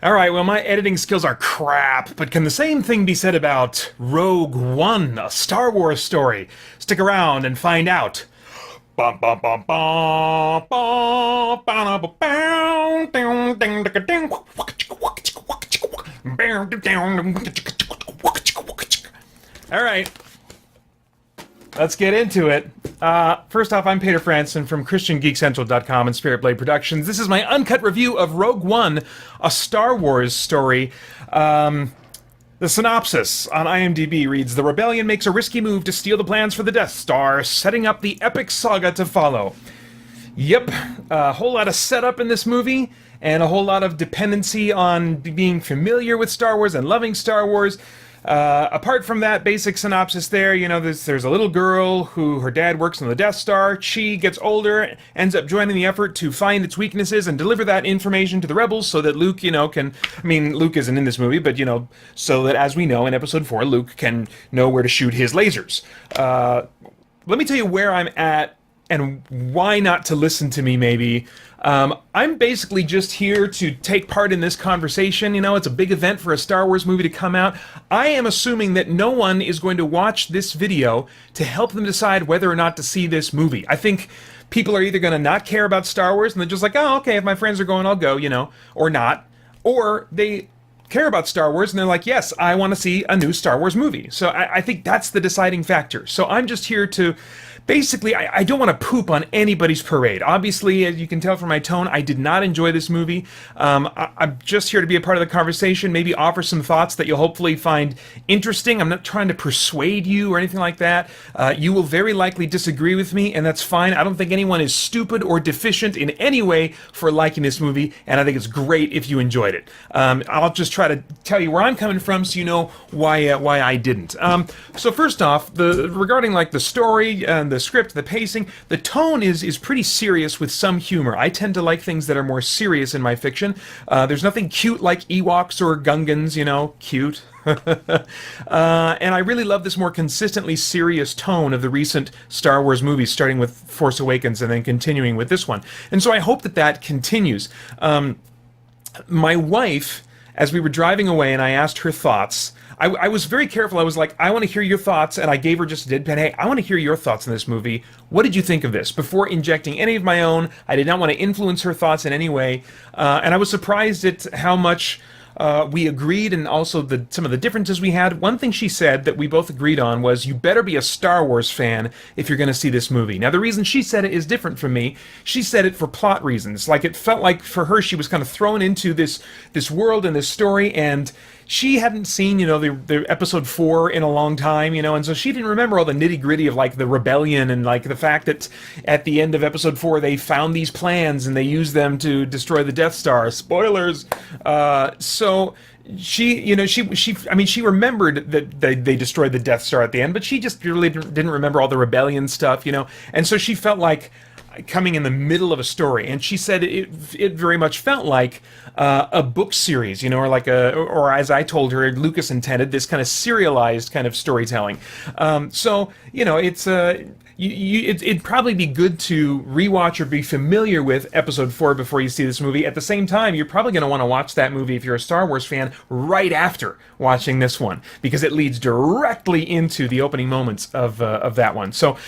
Alright, well, my editing skills are crap, but can the same thing be said about Rogue One, a Star Wars story? Stick around and find out. Alright, let's get into it. First off, I'm Peter Franson from christiangeekcentral.com and Spirit Blade Productions. This is my uncut review of Rogue One, a Star Wars story. The synopsis on IMDb reads, "The rebellion makes a risky move to steal the plans for the Death Star, setting up the epic saga to follow." Yep, a whole lot of setup in this movie, and a whole lot of dependency on being familiar with Star Wars and loving Star Wars. Apart from that basic synopsis there, you know, there's a little girl who her dad works on the Death Star. She gets older, ends up joining the effort to find its weaknesses and deliver that information to the rebels so that Luke, you know, Luke isn't in this movie, but, you know, so that, as we know in Episode 4, Luke can know where to shoot his lasers. Let me tell you where I'm at and why not to listen to me, maybe. I'm basically just here to take part in this conversation. You know, it's a big event for a Star Wars movie to come out. I am assuming that no one is going to watch this video to help them decide whether or not to see this movie. I think people are either going to not care about Star Wars and they're just like, oh, okay, if my friends are going, I'll go, you know, or not. Or they care about Star Wars and they're like, yes, I want to see a new Star Wars movie. So I think that's the deciding factor. So I'm just here to basically, I don't want to poop on anybody's parade. Obviously, as you can tell from my tone, I did not enjoy this movie. I'm just here to be a part of the conversation, maybe offer some thoughts that you'll hopefully find interesting. I'm not trying to persuade you or anything like that. You will very likely disagree with me, and that's fine. I don't think anyone is stupid or deficient in any way for liking this movie, and I think it's great if you enjoyed it. I'll just try to tell you where I'm coming from so you know why I didn't. So first off, regarding like the story and the script, the pacing, the tone is pretty serious with some humor. I tend to like things that are more serious in my fiction. There's nothing cute like Ewoks or Gungans, you know, cute. And I really love this more consistently serious tone of the recent Star Wars movies, starting with Force Awakens and then continuing with this one. And so I hope that continues. My wife, as we were driving away and I asked her thoughts, I was very careful. I was like, I want to hear your thoughts, and I gave her just a deadpan, hey, I want to hear your thoughts on this movie. What did you think of this? Before injecting any of my own, I did not want to influence her thoughts in any way, and I was surprised at how much we agreed, and also some of the differences we had. One thing she said that we both agreed on was, you better be a Star Wars fan if you're going to see this movie. Now, the reason she said it is different from me. She said it for plot reasons. Like, it felt like for her, she was kind of thrown into this world and this story, and she hadn't seen, you know, the Episode 4 in a long time, you know, and so she didn't remember all the nitty-gritty of, like, the rebellion and, like, the fact that at the end of Episode 4 they found these plans and they used them to destroy the Death Star. Spoilers! So she, you know, she remembered that they destroyed the Death Star at the end, but she just really didn't remember all the rebellion stuff, you know, and so she felt like coming in the middle of a story, and she said it very much felt like a book series, you know, or as I told her, Lucas intended this kind of serialized kind of storytelling. So you know, it'd probably be good to rewatch or be familiar with Episode 4 before you see this movie. At the same time, you're probably going to want to watch that movie if you're a Star Wars fan right after watching this one, because it leads directly into the opening moments of that one. So.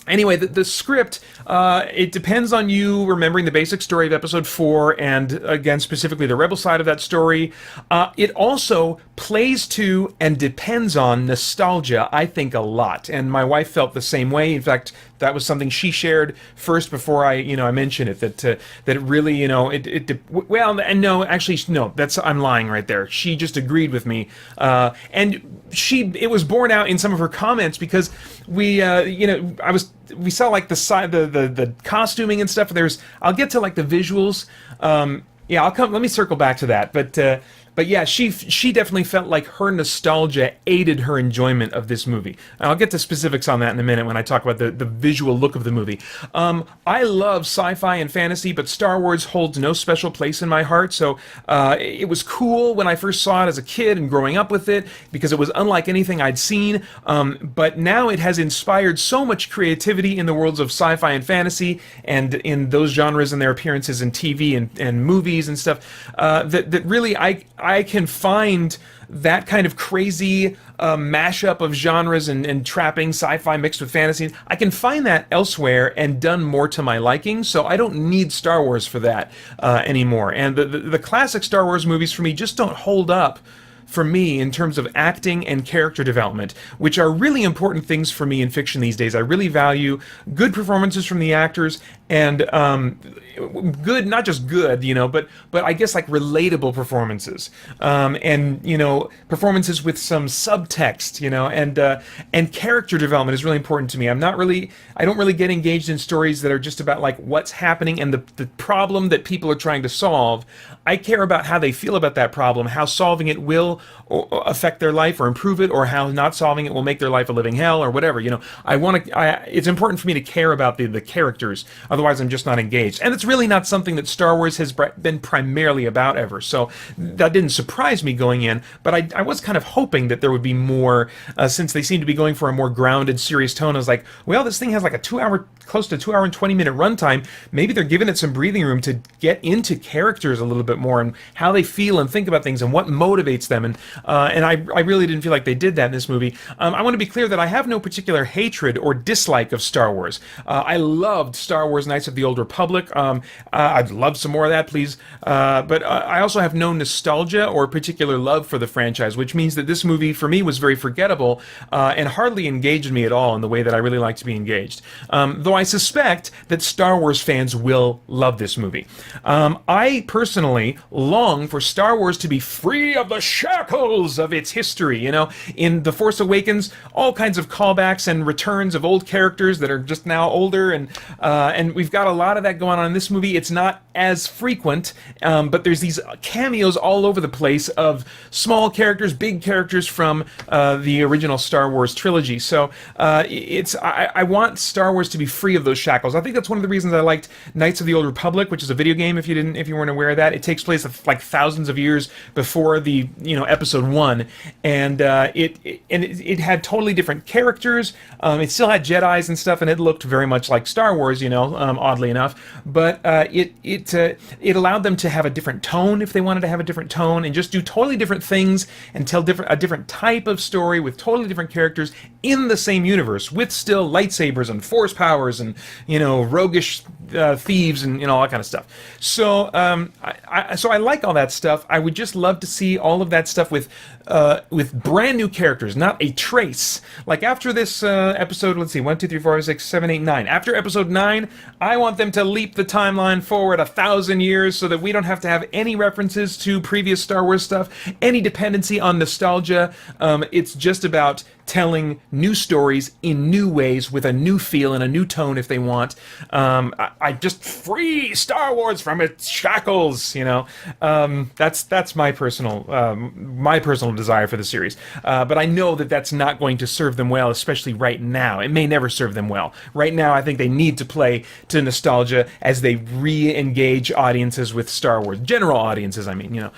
Anyway, the script, it depends on you remembering the basic story of Episode 4, and again, specifically the Rebel side of that story. It also plays to and depends on nostalgia, I think, a lot. And my wife felt the same way. In fact, that was something she shared first before I mentioned it, that it really, you know, I'm lying right there. She just agreed with me. And it was borne out in some of her comments, because we saw like the costuming and stuff. I'll get to like the visuals. Let me circle back to that. But But yeah, she definitely felt like her nostalgia aided her enjoyment of this movie. And I'll get to specifics on that in a minute when I talk about the visual look of the movie. I love sci-fi and fantasy, but Star Wars holds no special place in my heart. So it was cool when I first saw it as a kid and growing up with it because it was unlike anything I'd seen. But now it has inspired so much creativity in the worlds of sci-fi and fantasy and in those genres and their appearances in TV and movies and stuff that really I can find that kind of crazy mashup of genres and trapping sci-fi mixed with fantasy. I can find that elsewhere and done more to my liking, so I don't need Star Wars for that anymore. And the classic Star Wars movies for me just don't hold up for me in terms of acting and character development, which are really important things for me in fiction these days. I really value good performances from the actors and good, not just good, but I guess like relatable performances, and performances with some subtext, and character development is really important to me. I don't really get engaged in stories that are just about like what's happening and the problem that people are trying to solve. I care about how they feel about that problem, how solving it will affect their life or improve it, or how not solving it will make their life a living hell or whatever. It's important for me to care about the characters. Otherwise, I'm just not engaged. And it's really not something that Star Wars has been primarily about ever. So that didn't surprise me going in, but I was kind of hoping that there would be more, since they seem to be going for a more grounded, serious tone. I was like, well, this thing has like close to 2 hour and 20-minute runtime. Maybe they're giving it some breathing room to get into characters a little bit more and how they feel and think about things and what motivates them. And I really didn't feel like they did that in this movie. I want to be clear that I have no particular hatred or dislike of Star Wars. I loved Star Wars Knights of the Old Republic. I'd love some more of that, please. But I also have no nostalgia or particular love for the franchise, which means that this movie for me was very forgettable and hardly engaged me at all in the way that I really like to be engaged. Though I suspect that Star Wars fans will love this movie. I personally long for Star Wars to be free of the shackles of its history. In The Force Awakens, all kinds of callbacks and returns of old characters that are just now older, and we've got a lot of that going on in this movie. It's not as frequent, but there's these cameos all over the place of small characters, big characters from the original Star Wars trilogy. So I want Star Wars to be free of those shackles. I think that's one of the reasons I liked Knights of the Old Republic, which is a video game. If you weren't aware of that, it takes place like thousands of years before the Episode 1, and it had totally different characters. It still had Jedis and stuff, and it looked very much like Star Wars, oddly enough. But it allowed them to have a different tone if they wanted to have a different tone, and just do totally different things and tell a different type of story with totally different characters in the same universe, with still lightsabers and force powers and roguish thieves and all that kind of stuff. So I like all that stuff. I would just love to see all of that stuff with brand new characters, not a trace. Like after this episode, let's see, 1, 2, 3, 4, 5, 6, 7, 8, 9. After episode 9, I want them to leap the timeline forward 1,000 years so that we don't have to have any references to previous Star Wars stuff, any dependency on nostalgia. It's just about telling new stories in new ways with a new feel and a new tone if they want. I just free Star Wars from its shackles, that's my personal desire for the series. But I know that that's not going to serve them well, especially right now. It may never serve them well. Right now, I think they need to play to nostalgia as they re-engage audiences with Star Wars. General audiences, I mean,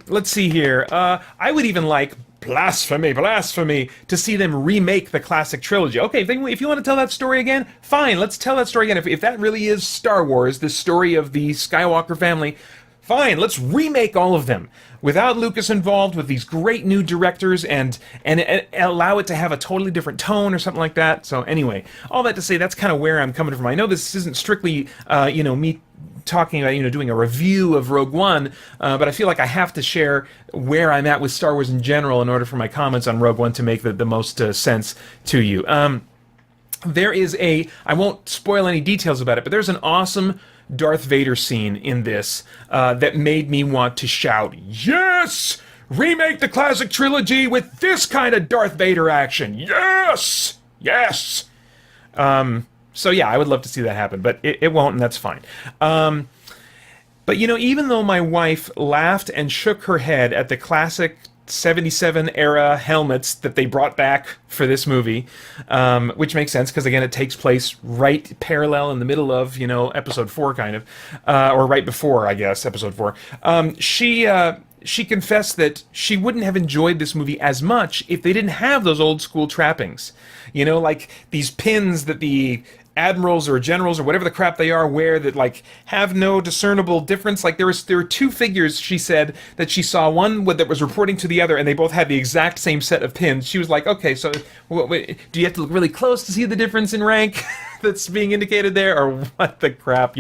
let's see here. I would even like blasphemy, to see them remake the classic trilogy. Okay, if you want to tell that story again, fine, let's tell that story again. If that really is Star Wars, the story of the Skywalker family, fine, let's remake all of them without Lucas involved, with these great new directors, and allow it to have a totally different tone or something like that. So anyway, all that to say, that's kind of where I'm coming from. I know this isn't strictly, me talking about doing a review of Rogue One, but I feel like I have to share where I'm at with Star Wars in general in order for my comments on Rogue One to make the most sense to you. There is I won't spoil any details about it, but there's an awesome Darth Vader scene in this that made me want to shout, "Yes! Remake the classic trilogy with this kind of Darth Vader action! Yes! Yes!" So yeah, I would love to see that happen, but it won't, and that's fine. But even though my wife laughed and shook her head at the classic 77 era helmets that they brought back for this movie, which makes sense because again it takes place right parallel in the middle of episode 4 kind of, or right before I guess episode 4. She confessed that she wouldn't have enjoyed this movie as much if they didn't have those old school trappings, like these pins that the admirals or generals or whatever the crap they are wear that like have no discernible difference. Like there were two figures, she said, that she saw, one that was reporting to the other, and they both had the exact same set of pins. She was like, okay, so wait, do you have to look really close to see the difference in rank that's being indicated there, or what the crap,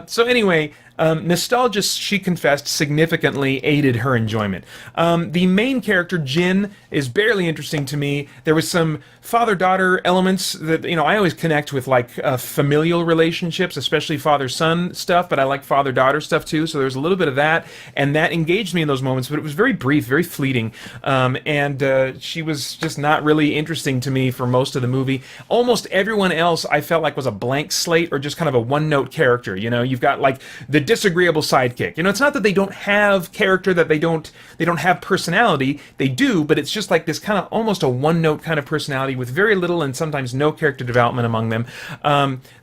So anyway, nostalgia, she confessed, significantly aided her enjoyment. The main character, Jin, is barely interesting to me. There was some father-daughter elements that, I always connect with, like, familial relationships, especially father-son stuff, but I like father-daughter stuff, too, so there's a little bit of that, and that engaged me in those moments, but it was very brief, very fleeting, and she was just not really interesting to me for most of the movie. Almost everyone else I felt like was a blank slate or just kind of a one-note character, You've got, like, the disagreeable sidekick. It's not that they don't have character, that they don't have personality. They do, but it's just like this kind of almost a one-note kind of personality with very little and sometimes no character development among them.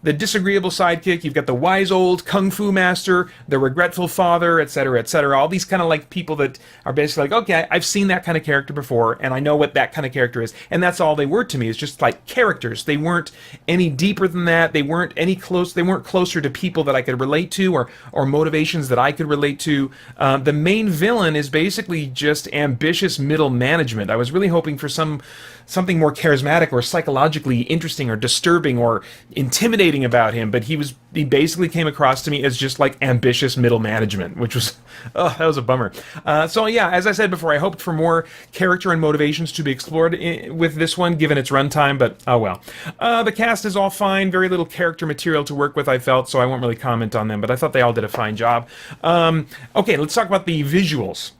The disagreeable sidekick, you've got the wise old kung fu master, the regretful father, etc., etc. All these kind of like people that are basically like, okay, I've seen that kind of character before, and I know what that kind of character is, and that's all they were to me. It's just like characters. They weren't any deeper than that. They weren't closer to people that I could relate to, or motivations that I could relate to. The main villain is basically just ambitious middle management. I was really hoping for something more charismatic or psychologically interesting or disturbing or intimidating about him, but he basically came across to me as just like ambitious middle management, which was, that was a bummer. So yeah, as I said before, I hoped for more character and motivations to be explored with this one, given its runtime, but oh well. The cast is all fine, very little character material to work with, I felt, so I won't really comment on them, but I thought they all did a fine job. Okay, let's talk about the visuals.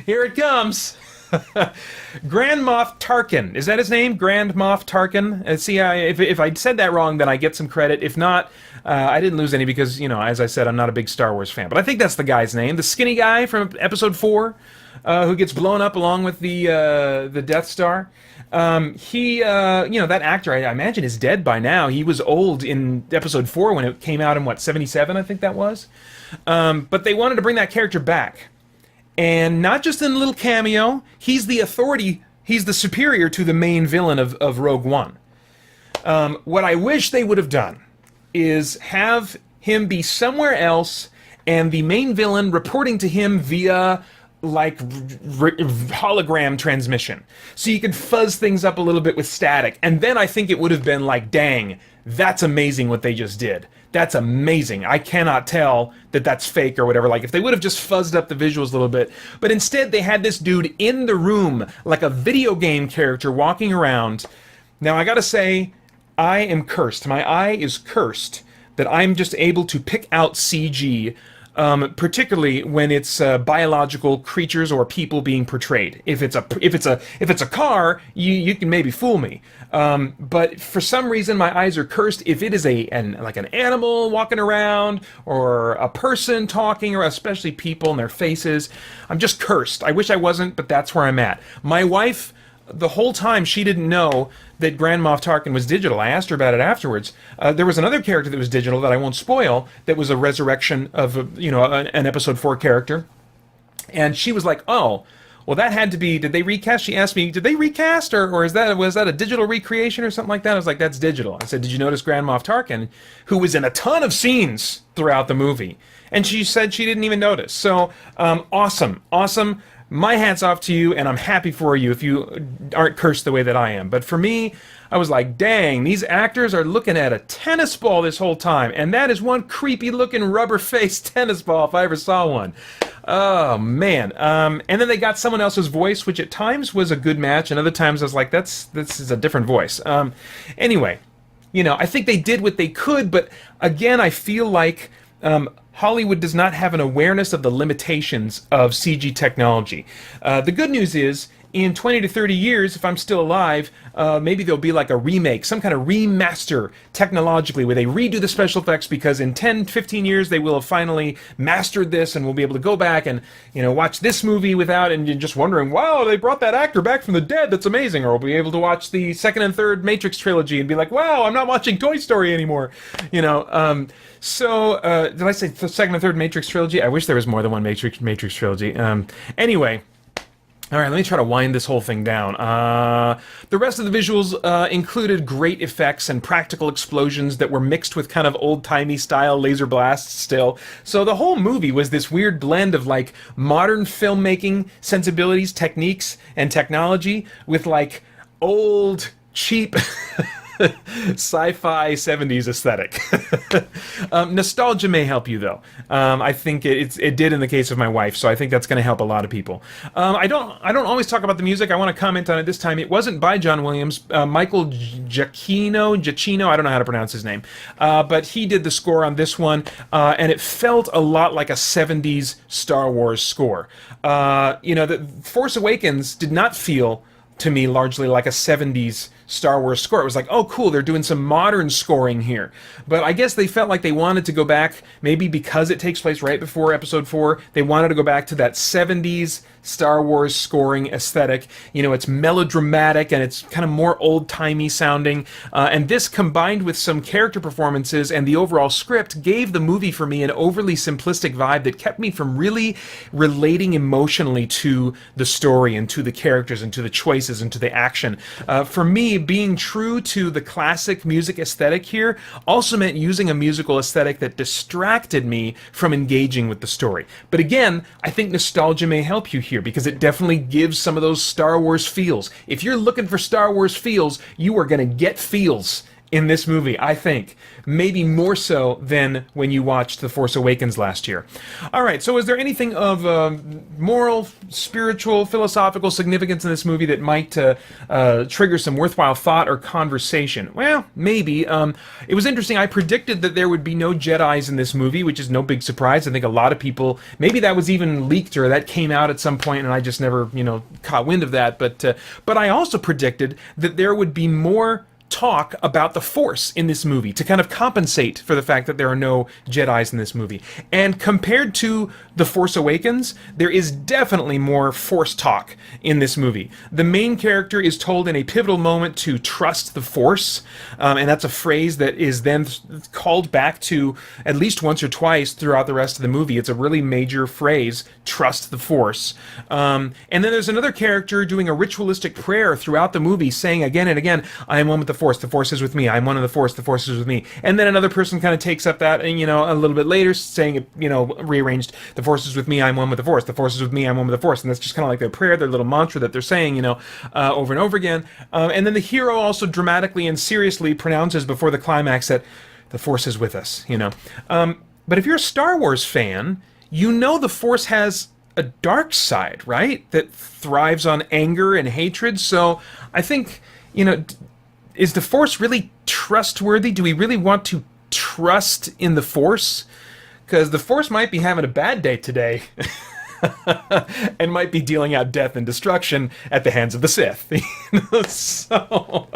Here it comes. Grand Moff Tarkin. Is that his name? Grand Moff Tarkin? See, if I said that wrong, then I get some credit. If not, I didn't lose any because, as I said, I'm not a big Star Wars fan. But I think that's the guy's name. The skinny guy from Episode 4 who gets blown up along with the Death Star. That actor, I imagine, is dead by now. He was old in Episode 4 when it came out in, 77, I think that was? But they wanted to bring that character back. And not just in a little cameo, he's the authority, he's the superior to the main villain of Rogue One. What I wish they would have done is have him be somewhere else and the main villain reporting to him via like hologram transmission. So you could fuzz things up a little bit with static. And then I think it would have been like, dang, that's amazing what they just did. That's amazing. I cannot tell that that's fake or whatever. Like, if they would have just fuzzed up the visuals a little bit. But instead, they had this dude in the room, like a video game character walking around. Now, I gotta say, I am cursed. My eye is cursed that I'm just able to pick out CG, particularly when it's biological creatures or people being portrayed. If it's a car, you can maybe fool me. But for some reason, my eyes are cursed. If it is like an animal walking around or a person talking, or especially people and their faces, I'm just cursed. I wish I wasn't, but that's where I'm at. My wife, the whole time, she didn't know that Grand Moff Tarkin was digital. I asked her about it afterwards. There was another character that was digital that I won't spoil, that was a resurrection of an Episode 4 character. And she was like, oh, well, that had to be, did they recast? She asked me, did they recast, or was that a digital recreation or something like that? I was like, that's digital. I said, did you notice Grand Moff Tarkin, who was in a ton of scenes throughout the movie? And she said she didn't even notice. So, awesome. My hat's off to you, and I'm happy for you if you aren't cursed the way that I am. But for me, I was like, dang, these actors are looking at a tennis ball this whole time, and that is one creepy-looking rubber-faced tennis ball if I ever saw one. Oh, man. And then they got someone else's voice, which at times was a good match, and other times I was like, this is a different voice. Anyway, I think they did what they could, but again, I feel like Hollywood does not have an awareness of the limitations of CG technology. The good news is, in 20 to 30 years, if I'm still alive, maybe there'll be like a remake, some kind of remaster technologically where they redo the special effects, because in 10, 15 years they will have finally mastered this, and we'll be able to go back and, watch this movie without, and you're just wondering, wow, they brought that actor back from the dead, that's amazing. Or we'll be able to watch the second and third Matrix trilogy and be like, wow, I'm not watching Toy Story anymore. Did I say the second and third Matrix trilogy? I wish there was more than one Matrix trilogy. Anyway. All right, let me try to wind this whole thing down. The rest of the visuals included great effects and practical explosions that were mixed with kind of old-timey style laser blasts still. So the whole movie was this weird blend of like modern filmmaking sensibilities, techniques, and technology with like old, cheap sci-fi 70s aesthetic. Nostalgia may help you, though. I think it did in the case of my wife, so I think that's going to help a lot of people. I don't always talk about the music. I want to comment on it this time. It wasn't by John Williams. Michael Giacchino, I don't know how to pronounce his name, but he did the score on this one, and it felt a lot like a 70s Star Wars score. The Force Awakens did not feel to me largely like a 70s Star Wars score. It was like, oh cool, they're doing some modern scoring here. But I guess they felt like they wanted to go back, maybe because it takes place right before Episode 4, they wanted to go back to that 70s Star Wars scoring aesthetic. It's melodramatic and it's kind of more old-timey sounding. And this, combined with some character performances and the overall script, gave the movie for me an overly simplistic vibe that kept me from really relating emotionally to the story and to the characters and to the choices and to the action. For me, being true to the classic music aesthetic here also meant using a musical aesthetic that distracted me from engaging with the story. But again, I think nostalgia may help you here, because it definitely gives some of those Star Wars feels. If you're looking for Star Wars feels, you are going to get feels in this movie, I think. Maybe more so than when you watched The Force Awakens last year. All right, so is there anything of moral, spiritual, philosophical significance in this movie that might trigger some worthwhile thought or conversation? Well, maybe. It was interesting. I predicted that there would be no Jedis in this movie, which is no big surprise. I think a lot of people, maybe that was even leaked or that came out at some point and I just never, caught wind of that. But I also predicted that there would be more talk about the Force in this movie to kind of compensate for the fact that there are no Jedis in this movie. And compared to The Force Awakens, there is definitely more Force talk in this movie. The main character is told in a pivotal moment to trust the Force, and that's a phrase that is then called back to at least once or twice throughout the rest of the movie. It's a really major phrase, trust the Force. And then there's another character doing a ritualistic prayer throughout the movie, saying again and again, I am one with the Force is with me, I'm one of the Force is with me. And then another person kind of takes up that, and a little bit later, saying it, rearranged, the Force is with me, I'm one with the Force is with me, I'm one with the Force. And that's just kind of like their prayer, their little mantra that they're saying, over and over again. And then the hero also dramatically and seriously pronounces before the climax that the Force is with us, But if you're a Star Wars fan, the Force has a dark side, right? That thrives on anger and hatred. So I think, is the Force really trustworthy? Do we really want to trust in the Force? Because the Force might be having a bad day today. And might be dealing out death and destruction at the hands of the Sith. So,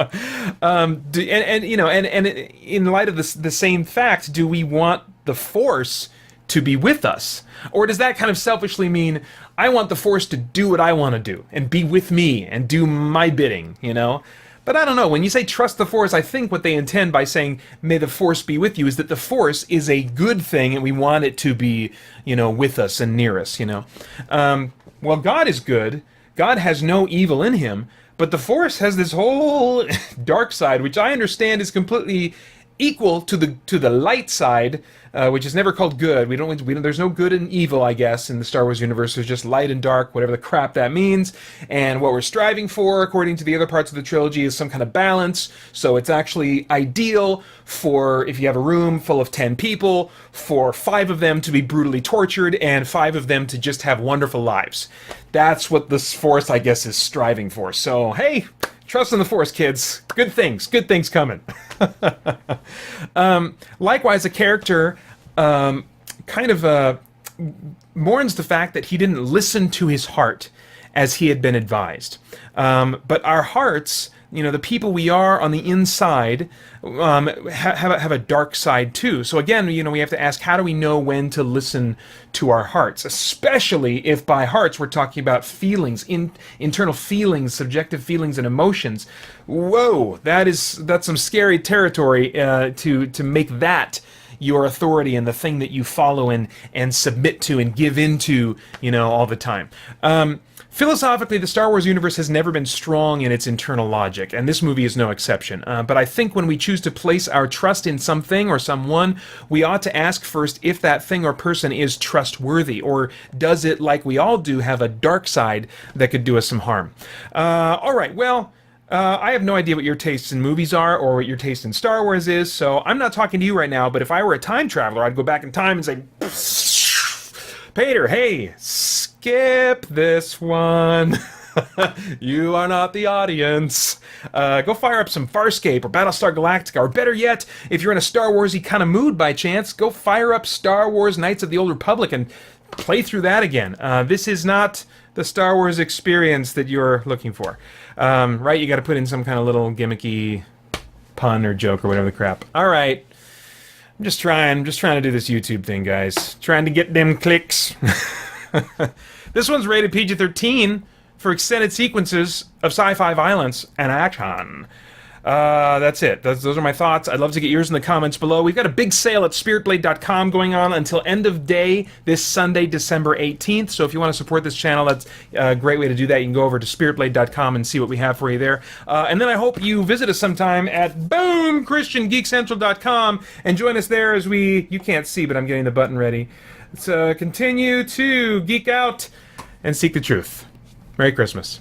and in light of the same fact, do we want the Force to be with us? Or does that kind of selfishly mean I want the Force to do what I want to do and be with me and do my bidding, But I don't know. When you say trust the Force, I think what they intend by saying may the Force be with you is that the Force is a good thing and we want it to be, with us and near us, Well, God is good. God has no evil in him, but the Force has this whole dark side, which I understand is completely equal to the light side, which is never called good. We don't. There's no good and evil, I guess, in the Star Wars universe. There's just light and dark, whatever the crap that means. And what we're striving for, according to the other parts of the trilogy, is some kind of balance. So it's actually ideal for, if you have a room full of 10 people, for 5 of them to be brutally tortured and 5 of them to just have wonderful lives. That's what this Force, I guess, is striving for. So, hey, trust in the Force, kids. Good things coming. Likewise, a character mourns the fact that he didn't listen to his heart as he had been advised. But our hearts, the people we are on the inside, have a dark side too. So again, we have to ask, how do we know when to listen to our hearts? Especially if by hearts we're talking about feelings, internal feelings, subjective feelings and emotions. Whoa, that's some scary territory to make that your authority and the thing that you follow and submit to and give into, all the time. Philosophically, the Star Wars universe has never been strong in its internal logic, and this movie is no exception. But I think when we choose to place our trust in something or someone, we ought to ask first if that thing or person is trustworthy, or does it, like we all do, have a dark side that could do us some harm. All right, well, I have no idea what your tastes in movies are or what your taste in Star Wars is, so I'm not talking to you right now, but if I were a time traveler, I'd go back in time and say, Peter, hey, skip this one. You are not the audience. Go fire up some Farscape or Battlestar Galactica, or better yet, if you're in a Star Warsy kind of mood by chance, go fire up Star Wars Knights of the Old Republic and play through that again. This is not the Star Wars experience that you're looking for. Right? You got to put in some kind of little gimmicky pun or joke or whatever the crap. All right. I'm just trying to do this YouTube thing, guys. Trying to get them clicks. This one's rated PG-13 for extended sequences of sci-fi violence and action. That's it. Those are my thoughts. I'd love to get yours in the comments below. We've got a big sale at spiritblade.com going on until end of day this Sunday, December 18th. So if you want to support this channel, that's a great way to do that. You can go over to spiritblade.com and see what we have for you there. And then I hope you visit us sometime at christiangeekcentral.com and join us there as you can't see, but I'm getting the button ready. Let's continue to geek out and seek the truth. Merry Christmas.